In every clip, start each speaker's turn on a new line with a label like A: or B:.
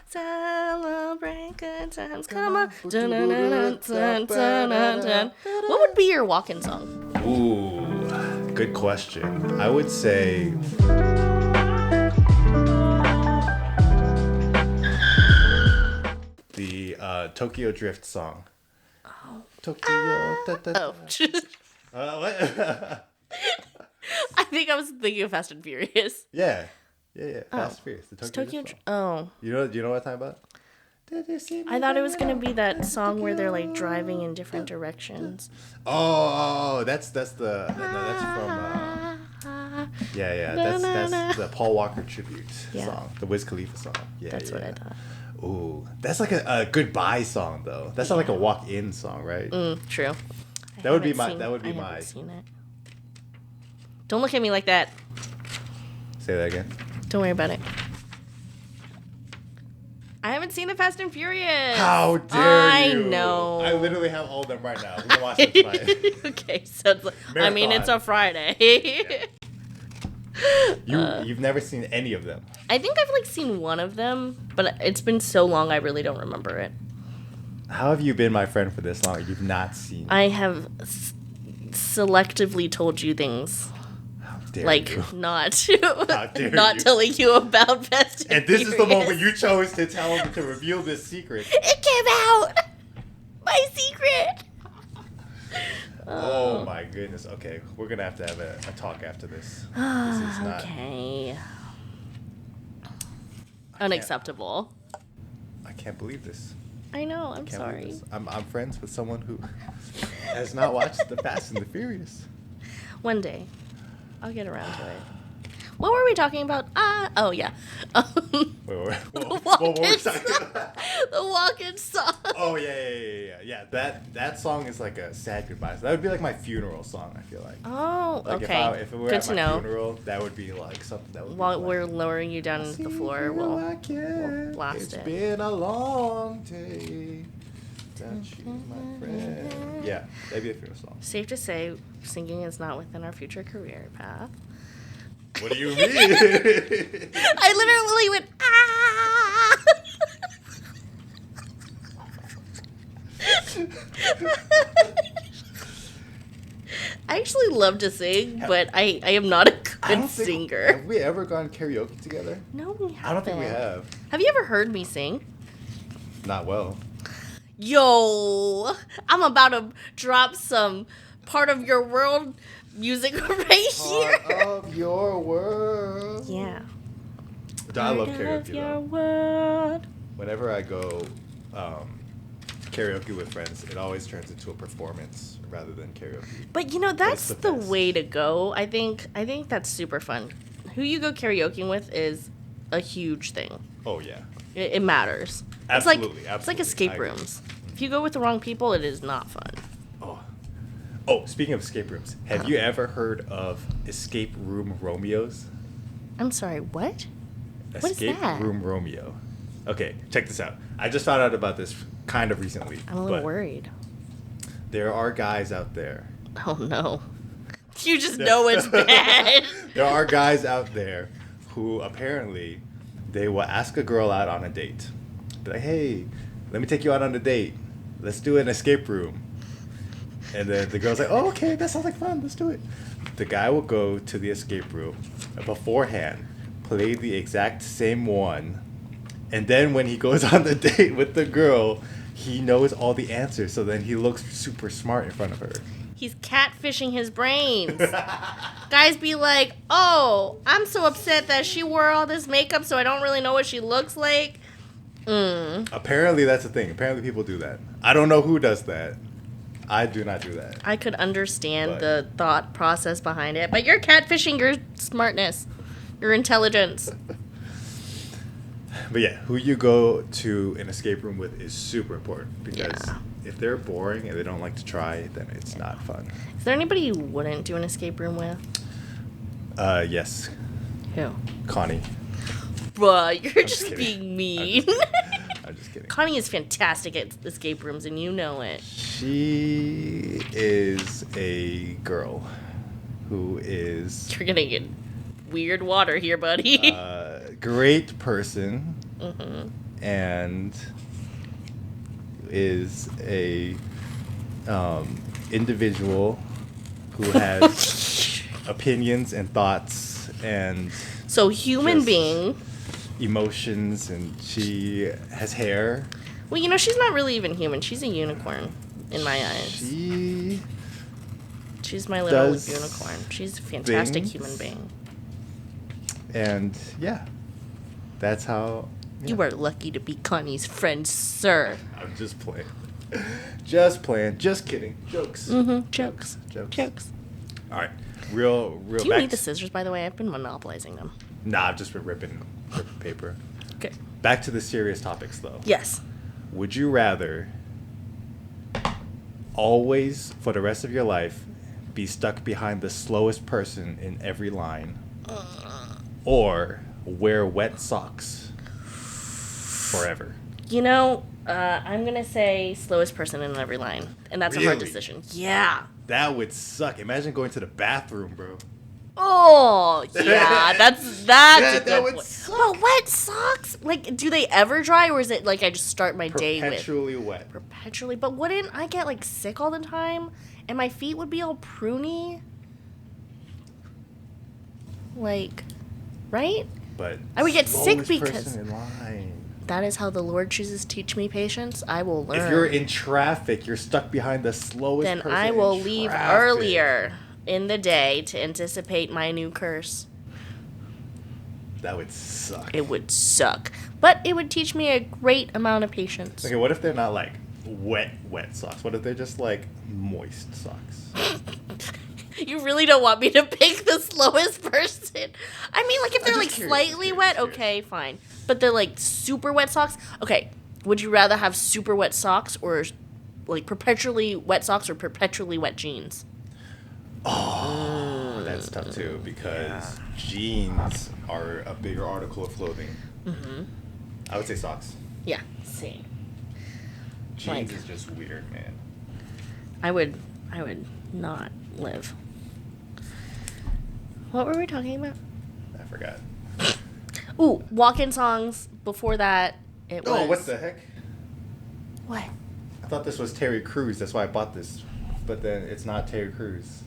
A: Celebrate good times. Come on. Dun, dun, dun, dun, dun, dun, dun. What would be your walk-in song?
B: Ooh, good question. I would say the Tokyo Drift song.
A: Oh.
B: Tokyo.
A: Oh.
B: What?
A: I think I was thinking of Fast and Furious.
B: Yeah. Fast and Furious. The
A: It's
B: Tokyo Drift song.
A: Oh.
B: You know what I'm talking about?
A: I thought it was going to be that song where they're like driving in different directions.
B: Oh, that's from that's the Paul Walker tribute song, the Wiz Khalifa song. Yeah,
A: that's what I thought.
B: Ooh, that's like a goodbye song though. That's not like a walk-in song, right?
A: True.
B: That would be my.
A: I haven't seen it. Don't look at me like that.
B: Say that again.
A: Don't worry about it. I haven't seen the Fast and Furious.
B: How dare you?
A: I know.
B: I literally have all of them right now. We can watch them tonight.
A: Okay, so it's like, I mean, it's a Friday.
B: You've never seen any of them.
A: I think I've like seen one of them, but it's been so long I really don't remember it.
B: How have you been my friend for this long? You've not seen.
A: I have selectively told you things. Like
B: you.
A: not
B: you.
A: telling you about Fast
B: and this is the moment you chose to tell me to reveal this secret.
A: It came out. My secret.
B: Oh my goodness. Okay, we're gonna have to have a talk after this. This is not
A: okay. Unacceptable.
B: I can't believe this.
A: I know. I'm sorry.
B: I'm friends with someone who has not watched The Fast and the Furious.
A: One day. I'll get around to it. What were we talking about? Oh yeah.
B: What were we talking about?
A: The walk-in song.
B: Oh yeah. That song is like a sad goodbye. So that would be like my funeral song. I feel like.
A: Oh,
B: like
A: okay.
B: If it were
A: Good
B: at
A: to
B: my
A: know.
B: funeral, that would be like something that would.
A: While we're lowering you down into the floor, we'll blast it.
B: It's been a long day. Without you, my friend. Yeah, that'd be a funeral song.
A: Safe to say, singing is not within our future career path.
B: What do you mean?
A: I literally went, ah! I actually love to sing, but I am not a good singer.
B: Have we ever gone karaoke together?
A: No, we haven't.
B: I don't think we have.
A: Have you ever heard me sing?
B: Not well.
A: Yo, I'm about to drop some part of your world music right here.
B: Part of your world.
A: Yeah.
B: I love karaoke
A: your world.
B: Whenever I go karaoke with friends, it always turns into a performance rather than karaoke.
A: But you know, that's the way to go. I think that's super fun. Who you go karaoke with is a huge thing.
B: Oh yeah.
A: It matters.
B: Absolutely.
A: It's like escape rooms. If you go with the wrong people, it is not fun.
B: Oh, speaking of escape rooms, have you ever heard of Escape Room Romeos?
A: I'm sorry, what? What is
B: Escape
A: that?
B: Room Romeo. Okay, check this out. I just found out about this kind of recently.
A: I'm a little worried.
B: There are guys out there.
A: Oh no. You just know it's bad.
B: There are guys out there who apparently they will ask a girl out on a date. Be like, hey, let me take you out on a date. Let's do an escape room. And then the girl's like, oh, okay, that sounds like fun. Let's do it. The guy will go to the escape room and beforehand, play the exact same one. And then when he goes on the date with the girl, he knows all the answers. So then he looks super smart in front of her.
A: He's catfishing his brains. Guys be like, oh, I'm so upset that she wore all this makeup so I don't really know what she looks like.
B: Apparently that's a thing. Apparently people do that. I don't know who does that. I do not do that.
A: I could understand the thought process behind it, but you're catfishing your smartness, your intelligence.
B: But yeah, who you go to an escape room with is super important because if they're boring and they don't like to try, then it's not fun.
A: Is there anybody you wouldn't do an escape room with?
B: Yes.
A: Who?
B: Connie.
A: Bruh, you're just being mean.
B: I'm just kidding.
A: Connie is fantastic at escape rooms, and you know it.
B: She is a girl who is...
A: You're gonna get weird water here, buddy.
B: Great person. and is a individual who has opinions and thoughts and
A: So human
B: just
A: being.
B: emotions, and she has hair.
A: Well, you know, she's not really even human. She's a unicorn in my eyes. She's my little
B: does
A: unicorn. She's a fantastic
B: things.
A: human being.
B: And yeah, that's how. Yeah.
A: You are lucky to be Connie's friend, sir.
B: I'm just playing. Just playing. Just kidding. Jokes.
A: Mm-hmm. Jokes.
B: All right. Real.
A: Do you need the scissors, by the way? I've been monopolizing them.
B: Nah, I've just been ripping paper.
A: Okay.
B: Back to the serious topics, though.
A: Yes.
B: Would you rather always, for the rest of your life, be stuck behind the slowest person in every line, or wear wet socks forever?
A: You know, I'm going to say slowest person in every line. And that's a hard
B: Really?
A: decision. Yeah.
B: That would suck. Imagine going to the bathroom, bro.
A: Oh, yeah. That's a
B: that
A: good
B: would
A: point.
B: suck.
A: But wet socks? Like, do they ever dry, or is it like I just start my day with
B: Perpetually wet.
A: perpetually? But wouldn't I get like sick all the time, and my feet would be all pruny? Like, right?
B: But
A: I would get sick
B: slowest
A: because-
B: person in line.
A: That is how the Lord chooses to teach me patience. I will learn.
B: If you're in traffic, you're stuck behind the slowest
A: then
B: person
A: I
B: in
A: will leave
B: traffic.
A: earlier in the day to anticipate my new curse.
B: That would suck.
A: It would suck. But it would teach me a great amount of patience.
B: Okay, what if they're not like wet socks? What if they're just like moist socks?
A: You really don't want me to pick the slowest person. I mean, like, if they're,
B: I'm
A: like,
B: just curious,
A: slightly
B: curious,
A: wet,
B: curious.
A: okay, fine. But they're, like, super wet socks? Okay, would you rather have super wet socks or, like, perpetually wet socks or perpetually wet jeans?
B: Oh, that's tough too, because jeans are a bigger article of clothing.
A: Mm-hmm.
B: I would say socks.
A: Yeah, same.
B: Jeans
A: Like-
B: is just weird, man.
A: I would not live. What were we talking about?
B: I forgot.
A: Ooh, walk-in songs. Before that, it was...
B: Oh, what the heck?
A: What?
B: I thought this was Terry Crews. That's why I bought this. But then it's not Terry Crews.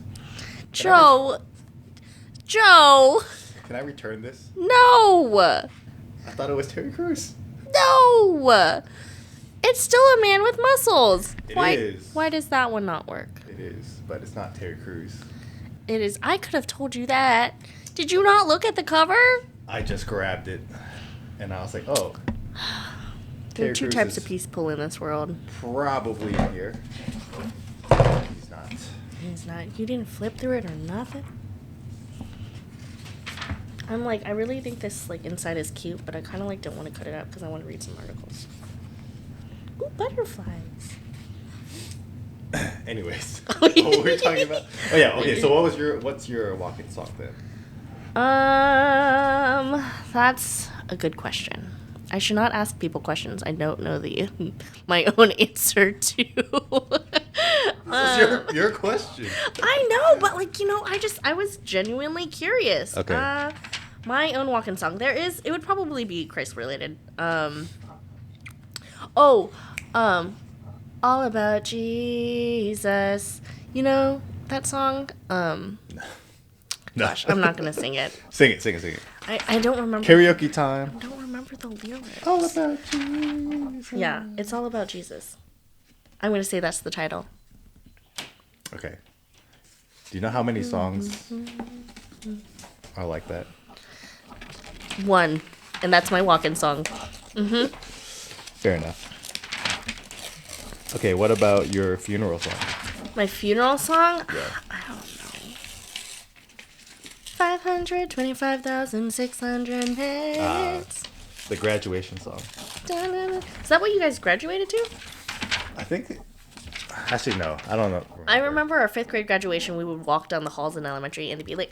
A: Joe!
B: Can I return this?
A: No!
B: I thought it was Terry Crews.
A: No! It's still a man with muscles.
B: It
A: Why,
B: is.
A: Why does that one not work?
B: It is, but it's not Terry Crews.
A: It is. I could have told you that. Did you not look at the cover?
B: I just grabbed it, and I was like, oh.
A: There are two
B: Crews
A: types
B: is
A: of people in this world.
B: Probably in here. He's not.
A: He's not. You didn't flip through it or nothing? I'm like, I really think this like inside is cute, but I kind of like don't want to cut it up because I want to read some articles. Ooh, butterflies.
B: Anyways, what were we talking about? Oh yeah, okay. So what's your walk-in sock then?
A: That's a good question. I should not ask people questions I don't know my own answer to.
B: This is your question.
A: I know, but like, you know, I was genuinely curious.
B: Okay.
A: My own walk-in song. It would probably be Christ related. All About Jesus. You know that song?
B: No.
A: Gosh, I'm not gonna sing it.
B: Sing it.
A: I don't remember.
B: Karaoke time.
A: I don't remember the lyrics.
B: All about Jesus.
A: Yeah, it's all about Jesus. I'm gonna say that's the title.
B: Okay. Do you know how many songs are like that?
A: One, and that's my walk-in song. Mm-hmm.
B: Fair enough. Okay, what about your funeral song?
A: My funeral song?
B: Yeah.
A: I don't know. 525,600 hits.
B: The graduation song.
A: Da-na-na. Is that what you guys graduated to?
B: I think. Actually, no. I don't know.
A: I remember our 5th grade graduation, we would walk down the halls in elementary and they'd be like,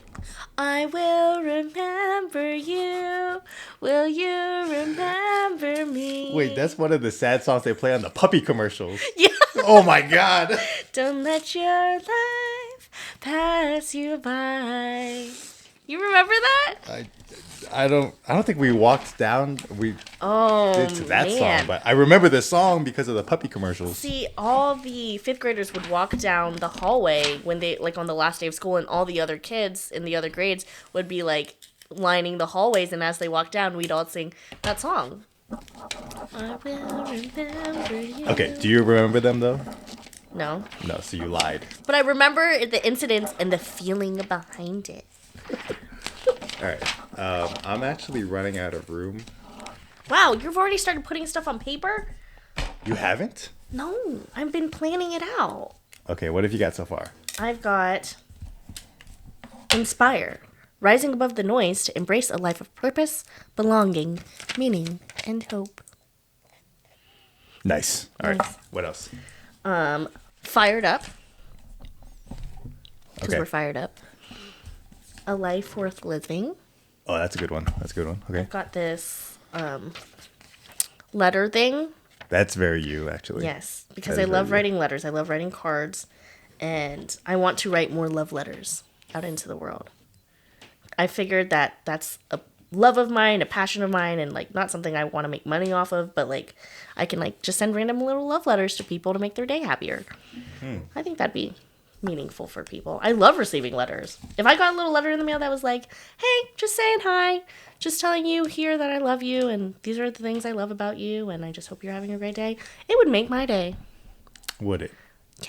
A: I will remember you. Will you remember me?
B: Wait, that's one of the sad songs they play on the puppy commercials.
A: Yeah.
B: Oh my god.
A: Don't let your life pass you by. You remember that?
B: I don't think we walked down. We
A: Oh,
B: did to that
A: man.
B: song, but I remember this song because of the puppy commercials.
A: See, all the fifth graders would walk down the hallway when they, like, on the last day of school, and all the other kids in the other grades would be, like, lining the hallways, and as they walked down, we'd all sing that song. I will remember you.
B: Okay, do you remember them though?
A: No.
B: No, so you lied.
A: But I remember the incidents and the feeling behind it.
B: All right, I'm actually running out of room.
A: Wow, you've already started putting stuff on paper?
B: You haven't?
A: No, I've been planning it out.
B: Okay, what have you got so far?
A: I've got inspire, rising above the noise to embrace a life of purpose, belonging, meaning, and hope.
B: Nice. All right,
A: Nice.
B: what else?
A: Fired up, because
B: Okay.
A: we're fired up. A life worth living.
B: Oh, that's a good one. That's a good one. Okay.
A: Got this letter thing.
B: That's very you, actually.
A: Yes, because
B: That
A: I
B: is
A: love
B: very you.
A: writing letters. I love writing cards, and I want to write more love letters out into the world. I figured that that's a love of mine, a passion of mine, and like not something I want to make money off of, but like I can like just send random little love letters to people to make their day happier. I think that'd be meaningful for people. I love receiving letters. If I got a little letter in the mail that was like, "Hey, just saying hi, just telling you here that I love you, and these are the things I love about you, and I just hope you're having a great day," it would make my day.
B: Would it?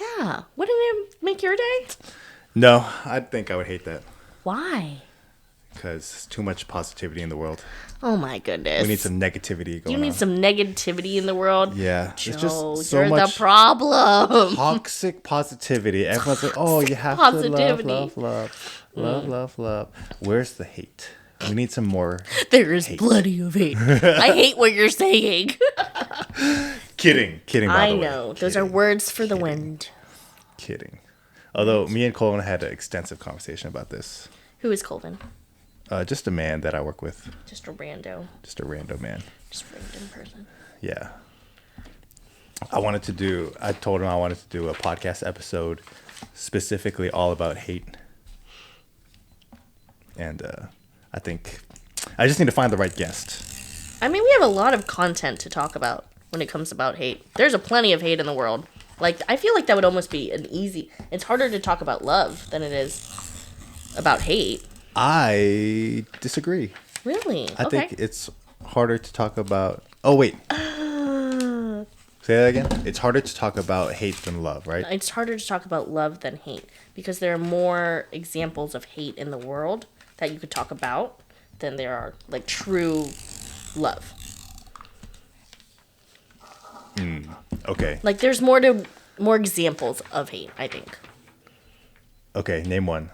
A: Yeah, wouldn't it make your day?
B: No, I think I would hate that
A: Why?
B: because too much positivity in the world.
A: Oh my goodness.
B: We need some negativity going
A: You
B: on.
A: need some negativity in the world.
B: Yeah,
A: Joe,
B: it's just so
A: you're
B: much
A: the problem.
B: toxic positivity. Everyone's like, "Oh, you have
A: positivity.
B: to love. Where's the hate? We need some more."
A: There is plenty of hate. I hate what you're saying.
B: Kidding. By
A: I
B: the way.
A: know. Those are words for the wind.
B: Kidding. Although me and Colin had an extensive conversation about this.
A: Who is Colvin?
B: Just a man that I work with.
A: Just a rando.
B: Just a random man.
A: Just a random person.
B: Yeah. I told him I wanted to do a podcast episode specifically all about hate. And I think I just need to find the right guest.
A: I mean, we have a lot of content to talk about when it comes about hate. There's a plenty of hate in the world. Like, I feel like that would almost be it's harder to talk about love than it is about hate.
B: I disagree.
A: Really?
B: I
A: Okay.
B: think it's harder to talk about. Oh, wait. Say that again. It's harder to talk about hate than love, right?
A: It's harder to talk about love than hate because there are more examples of hate in the world that you could talk about than there are like true love.
B: Okay.
A: Like there's more examples of hate, I think.
B: Okay, name one.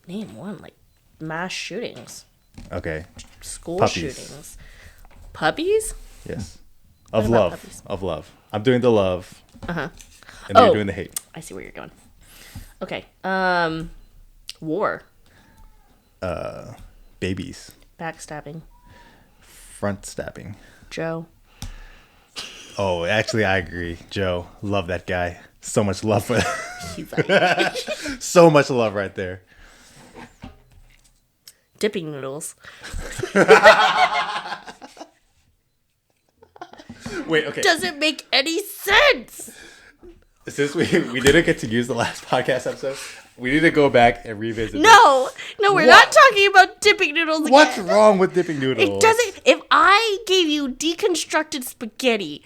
A: Name one, like mass shootings,
B: Okay.
A: school
B: Puppies.
A: shootings, puppies.
B: Yes.
A: What
B: Of
A: about
B: love.
A: puppies?
B: Of love. I'm doing the love.
A: Uh-huh.
B: And you're
A: Oh.
B: doing the hate.
A: I see where you're going. Okay. War,
B: Babies.
A: backstabbing,
B: Front stabbing.
A: Joe.
B: Oh, actually, I agree. Joe. Love that guy. So much love for
A: He's like
B: so much love right there.
A: dipping noodles.
B: Wait, okay.
A: Doesn't make any sense.
B: Since we didn't get to use the last podcast episode, we need to go back and revisit
A: No, we're not talking about dipping noodles
B: this.
A: again.
B: What's wrong with dipping noodles?
A: It doesn't. If I gave you deconstructed spaghetti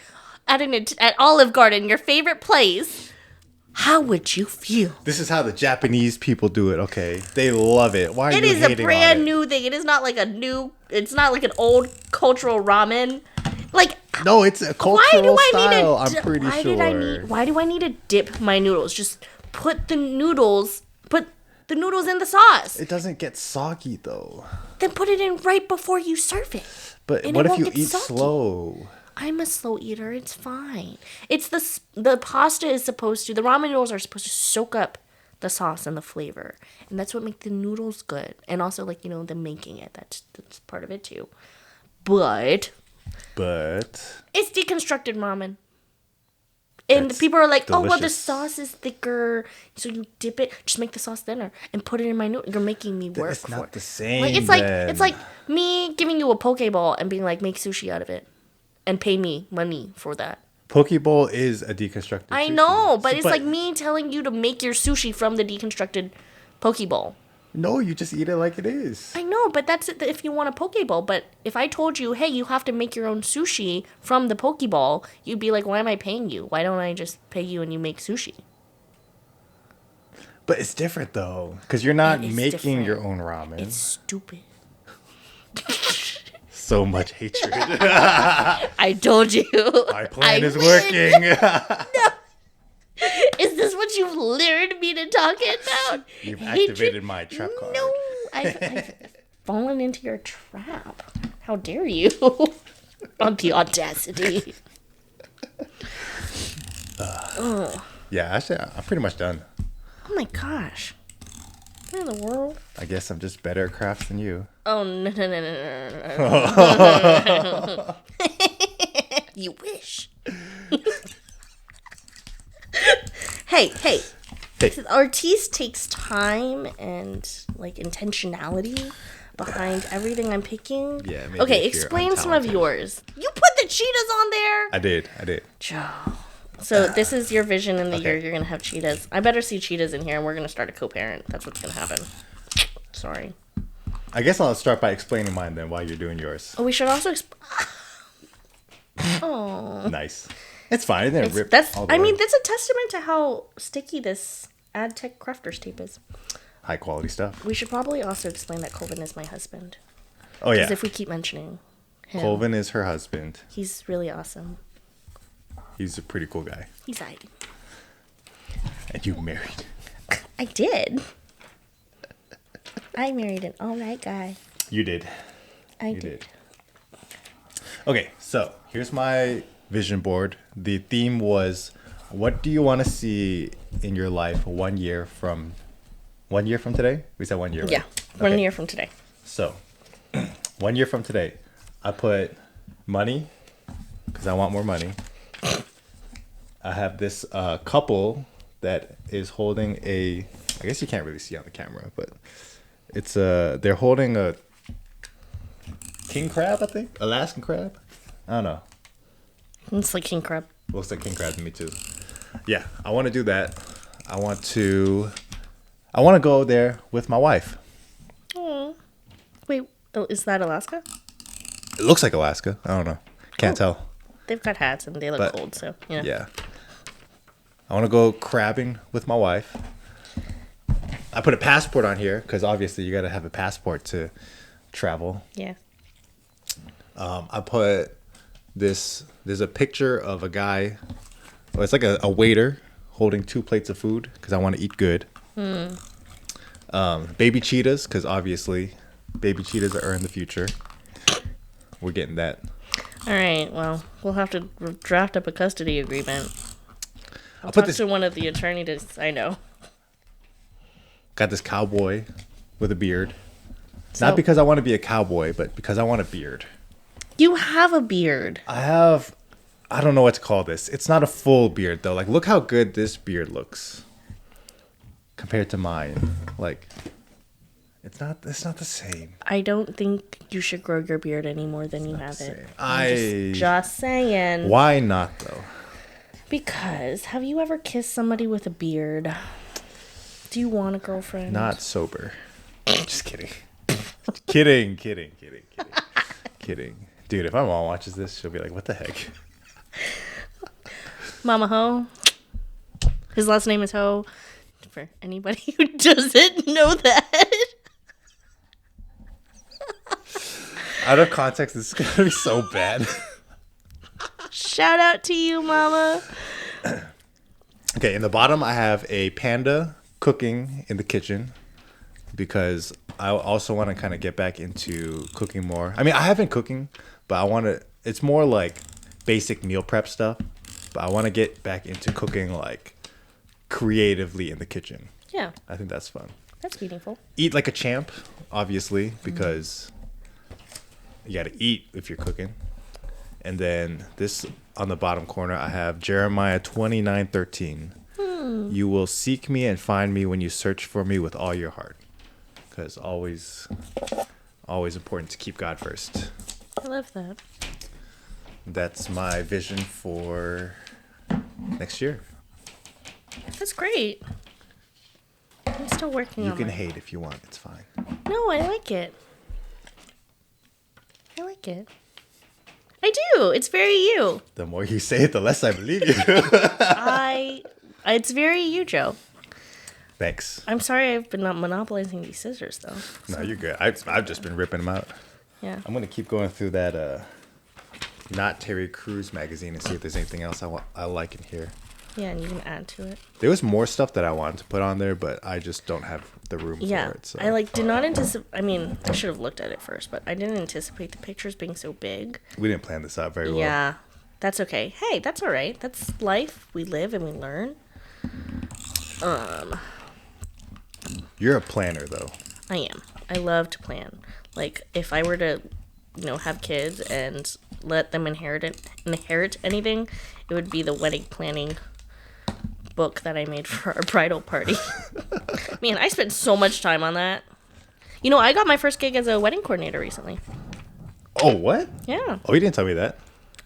A: at Olive Garden, your favorite place, how would you feel?
B: This is how the Japanese people do it, okay? They love it. Why are
A: It
B: you
A: is a
B: hating
A: brand
B: on it?
A: new thing. It is not like it's not like an old cultural ramen. Like,
B: No, it's a cultural
A: why do I
B: style,
A: need to?
B: I'm pretty sure.
A: Why do I need to dip my noodles? Just put the noodles in the sauce.
B: It doesn't get soggy though.
A: Then put it in right before you serve it.
B: But
A: And
B: what
A: it
B: if you
A: won't get
B: eat
A: soggy.
B: slow?
A: I'm a slow eater. It's fine. It's the pasta is supposed to, the ramen noodles are supposed to soak up the sauce and the flavor. And that's what makes the noodles good. And also, like, you know, the making it. That's part of it too. But
B: But
A: it's deconstructed ramen. And
B: That's
A: people are like, oh, well, the
B: delicious.
A: sauce is thicker. So you dip it. Just make the sauce thinner and put it in my noodle. You're making me work
B: It's
A: for
B: not
A: it.
B: the same.
A: Like,
B: then.
A: it's like me giving you a Pokeball and being like, make sushi out of it. And pay me money for that.
B: Pokeball is a deconstructed.
A: I
B: sushi.
A: know, but it's like me telling you to make your sushi from the deconstructed Pokeball.
B: No, you just eat it like it is.
A: I know, but that's it if you want a Pokeball. But if I told you, hey, you have to make your own sushi from the Pokeball, you'd be like, why am I paying you? Why don't I just pay you and you make sushi?
B: But it's different though, because you're not
A: It is
B: making
A: different.
B: your own ramen.
A: It's stupid.
B: So much hatred.
A: I told you.
B: My plan
A: I
B: is
A: win.
B: working.
A: Is this what you've lured me to talking about?
B: You've
A: Hatred?
B: activated my trap card.
A: No, I've fallen into your trap. How dare you? On the audacity.
B: Yeah, actually, I'm pretty much done.
A: Oh my gosh. What in the world?
B: I guess I'm just better at crafts than you.
A: Oh, no. You wish. Hey.
B: Hey.
A: Artiste takes time and, like, intentionality behind everything I'm picking.
B: Yeah, maybe
A: okay,
B: if you're
A: explain some of
B: untalented.
A: yours. You put the cheetahs on there?
B: I did.
A: Joe. So this is your vision in the
B: Okay.
A: year you're going to have cheetahs. I better see cheetahs in here, and we're going to start a co-parent. That's what's going to happen. Sorry.
B: I guess I'll start by explaining mine then while you're doing yours.
A: Oh, we should also... Oh.
B: Nice. It's fine. It didn't rip
A: That's
B: all the
A: I
B: way.
A: mean, that's a testament to how sticky this Ad Tech Crafters tape is.
B: High quality stuff.
A: We should probably also explain that Colvin is my husband.
B: Oh, yeah.
A: Because if we keep mentioning him,
B: Colvin is her husband.
A: he's really awesome.
B: He's a pretty cool guy.
A: He's hiding.
B: And you married.
A: I did. I married an alright guy.
B: You did.
A: I
B: You
A: did.
B: Okay, so here's my vision board. The theme was, what do you want to see in your life 1 year from today? We said 1 year, right?
A: Yeah. 1
B: Okay.
A: year from today.
B: So, 1 year from today, I put money, because I want more money. I have this couple that is holding I guess you can't really see on the camera, but it's they're holding a king crab, I think? Alaskan crab? I don't know.
A: It's like king crab.
B: Looks like king crab to me too. Yeah, I want to do that. I want to go there with my wife.
A: Oh. Wait, is that Alaska?
B: It looks like Alaska. I don't know. Can't tell.
A: They've got hats and they look
B: But-
A: cold, so yeah.
B: Yeah. I want to go crabbing with my wife. I put a passport on here because obviously you got to have a passport to travel.
A: Yeah.
B: I put there's a picture of a guy. Well, it's like a waiter holding 2 plates of food because I want to eat good. Baby cheetahs because obviously baby cheetahs are in the future. We're getting that.
A: All right. Well, we'll have to draft up a custody agreement. I'll
B: put
A: talk
B: this-
A: to one of the attorneys I know.
B: Got this cowboy with a beard.
A: So,
B: Not because I want to be a cowboy, but because I want a beard.
A: you have a beard.
B: I don't know what to call this. It's not a full beard though. Like, look how good this beard looks compared to mine. Like, it's not the same.
A: I don't think you should grow your beard any more than you have it.
B: same.
A: I'm just saying.
B: Why not though?
A: Because have you ever kissed somebody with a beard? Do you want a girlfriend?
B: Not sober. Just kidding. Kidding. Dude, if my mom watches this, she'll be like, what the heck?
A: Mama Ho. His last name is Ho. For anybody who doesn't know that.
B: Out of context, this is going to be so bad.
A: Shout out to you, Mama.
B: Okay, in the bottom, I have a panda cooking in the kitchen because I also want to kind of get back into cooking more. I mean, I have been cooking, but I want to, it's more like basic meal prep stuff, but I want to get back into cooking like creatively in the kitchen.
A: Yeah,
B: I think that's fun.
A: that's meaningful.
B: Eat like a champ, obviously, because you got to eat if you're cooking. And then this on the bottom corner, I have Jeremiah 29:13. You will seek me and find me when you search for me with all your heart. Because always important to keep God first.
A: I love that.
B: That's my vision for next year.
A: That's great. I'm still working on it.
B: You can hate if you want. It's fine.
A: No, I like it. I like it. I do. It's very you.
B: The more you say it, the less I believe you.
A: It's very you, Joe.
B: Thanks.
A: I'm sorry I've been not monopolizing these scissors, though.
B: No, you're good. I've just been ripping them out.
A: Yeah.
B: I'm going to keep going through that Not Terry Crews magazine and see if there's anything else I like in here.
A: Yeah, and you can add to it.
B: There was more stuff that I wanted to put on there, but I just don't have the room for it. So.
A: I did not anticipate. I mean, I should have looked at it first, but I didn't anticipate the pictures being so big.
B: We didn't plan this out very well.
A: Yeah, that's okay. Hey, that's all right. That's life. We live and we learn.
B: You're a planner, though.
A: I am. I love to plan. Like, if I were to, have kids and let them inherit anything, it would be the wedding planning book that I made for our bridal party. Man, I spent so much time on that. I got my first gig as a wedding coordinator recently.
B: Oh, what?
A: Yeah.
B: Oh, you didn't tell me that.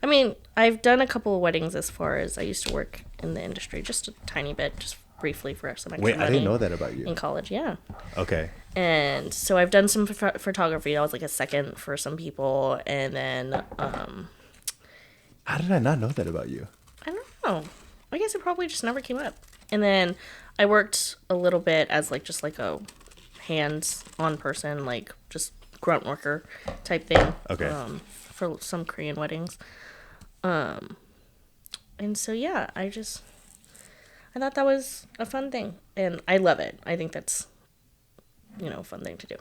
A: I mean, I've done a couple of weddings as far as I used to work in the industry, just a tiny bit, just briefly for some extra
B: Wait,
A: money.
B: I didn't know that about you.
A: In college, yeah.
B: Okay.
A: And so I've done some photography. I was like a second for some people, and then
B: How did I not know that about you?
A: I don't know. I guess it probably just never came up. And then I worked a little bit as just a hands-on person, just grunt worker type thing.
B: Okay.
A: For some Korean weddings. And so yeah, I thought that was a fun thing, and I love it. I think that's a fun thing to do.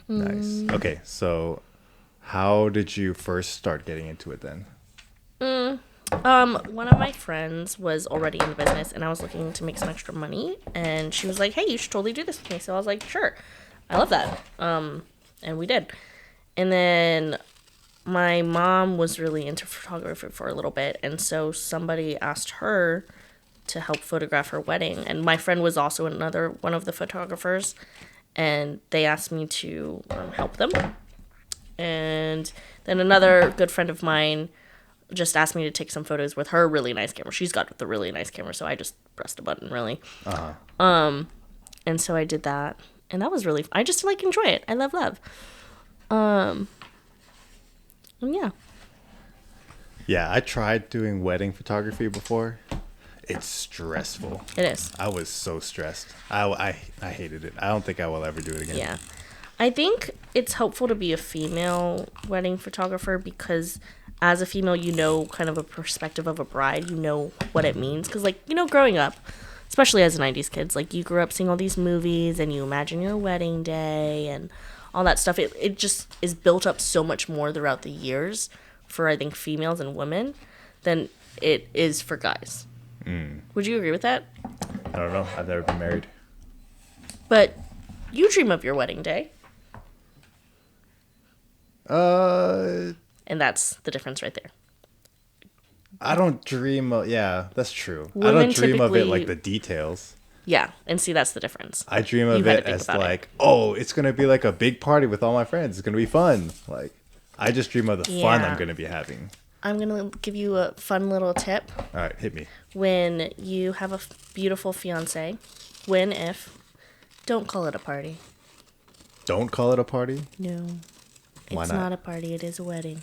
B: Nice. Okay, so how did you first start getting into it then?
A: One of my friends was already in the business, and I was looking to make some extra money, and she was like, "Hey, you should totally do this with me." So I was like, "Sure, I love that." And we did. And then my mom was really into photography for a little bit, and so somebody asked her to help photograph her wedding, and my friend was also another one of the photographers, and they asked me to help them. And then another good friend of mine just asked me to take some photos with her really nice camera. She's got the really nice camera, so I just pressed a button, really. And so I did that, and that was really I just enjoy it. I love. And yeah.
B: Yeah, I tried doing wedding photography before. It's stressful.
A: It is.
B: I was so stressed. I hated it. I don't think I will ever do it again.
A: Yeah. I think it's helpful to be a female wedding photographer because as a female, kind of a perspective of a bride, what it means. Because, growing up, especially as a 90s kids, you grew up seeing all these movies and you imagine your wedding day and all that stuff. It just is built up so much more throughout the years for, I think, females and women than it is for guys. Would you agree with that?
B: I don't know. I've never been married.
A: But you dream of your wedding day. And that's the difference right there.
B: I don't dream of... Yeah, that's true.
A: Women
B: I don't dream of it
A: typically-
B: the details.
A: Yeah, and see, that's the difference.
B: I dream of
A: You had to
B: it
A: think
B: as
A: about it.
B: it's going to be a big party with all my friends. It's going to be fun. I just dream of the fun
A: Yeah.
B: I'm going to be having.
A: I'm going to give you a fun little tip.
B: All right, hit me.
A: When you have a beautiful fiance, don't call it a party.
B: Don't call it a party?
A: No.
B: Why
A: It's
B: not?
A: not a party, it is a wedding.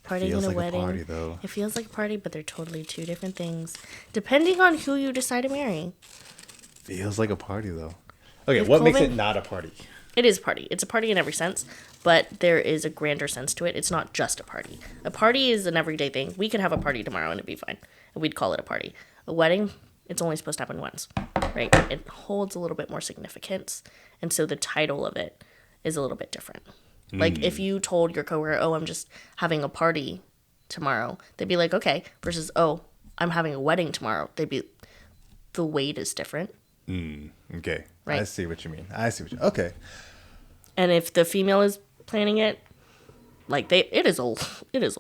A: A party
B: Feels
A: and a
B: like a
A: wedding.
B: party, though.
A: It feels like a party, but they're totally two different things. Depending on who you decide to marry.
B: Feels like a party, though. Okay,
A: If
B: what makes
A: Colvin-
B: it not a party?
A: It is a party. It's a party in every sense, but there is a grander sense to it. It's not just a party. A party is an everyday thing. We could have a party tomorrow and it'd be fine. And we'd call it a party. A wedding, it's only supposed to happen once, right? It holds a little bit more significance. And so the title of it is a little bit different. If you told your coworker, "Oh, I'm just having a party tomorrow," they'd be like, "Okay," versus, "Oh, I'm having a wedding tomorrow." The weight is different.
B: Okay.
A: Right.
B: I see what you mean. Okay.
A: And if the female is planning it, Like it is a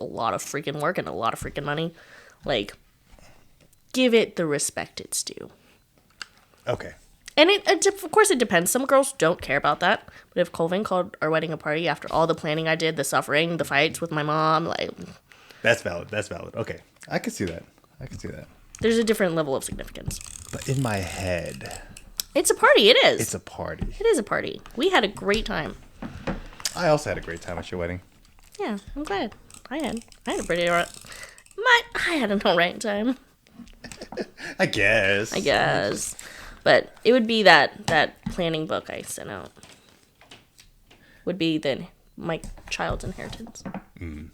A: lot of freaking work and a lot of freaking money. Like, give it the respect it's due.
B: Okay.
A: And of course it depends. Some girls don't care about that. But if Colvin called our wedding a party after all the planning I did, the suffering, the fights with my mom, like,
B: that's valid. That's valid. Okay, I can see that.
A: There's a different level of significance.
B: But in my head,
A: it's a party. It is.
B: It's a party.
A: It is a party. We had a great time.
B: I also had a great time at your wedding.
A: Yeah, I'm glad. I had a pretty I had an alright time.
B: I guess.
A: But it would be that planning book I sent out. Would be my child's inheritance.
B: Mm.